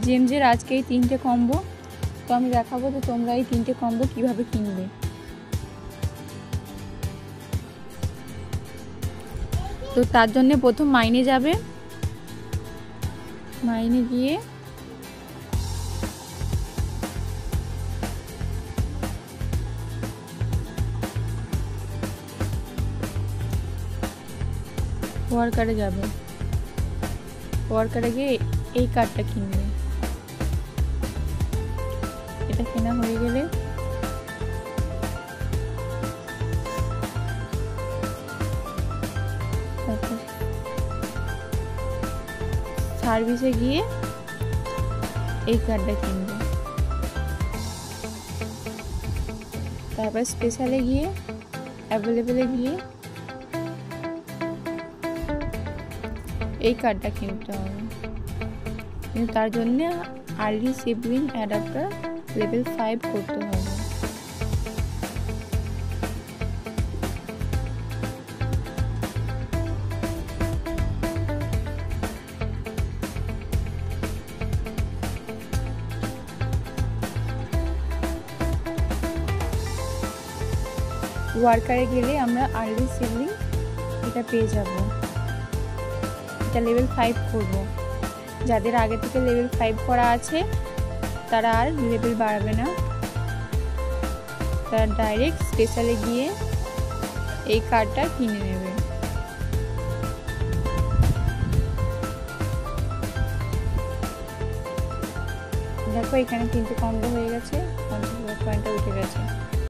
জেমসের আজকে এই 3টে কম্বো, তো আমি দেখাবো যে তোমরা এই 3টে কম্বো কিভাবে কিনবে। তো তার জন্য প্রথম মাইনে যাবে, মাইনে গিয়ে ওয়ার্কারে যাবে, ওয়ার্কারে গিয়ে এই কার্ডটা কিনবে। এটা কেনা হয়ে গেলে সার্ভিসে গিয়ে এই কার্ডটা কিনবে। তারপর স্পেশালে গিয়ে অ্যাভেলেবেলে গিয়ে এই কার্ডটা কিনতে হবে, কিন্তু তার জন্য আর্লি সিবলিং অ্যাডাপ্টার লেভেল 5 করতে হবে। ওয়ার্কারে গেলে আমরা আর্লি সিবলিং এটা পেয়ে যাব, এটা লেভেল 5 করব। যাদের আগে থেকে লেভেল 5 করা আছে তারা আর লেভেল বাড়াবে না, তারা ডাইরেক্ট স্পেশালে গিয়ে এই কার্ডটা কিনে নেবে। দেখো এখানে 3টে কম্বো হয়ে গেছে, 50 পয়েন্টটা উঠে গেছে।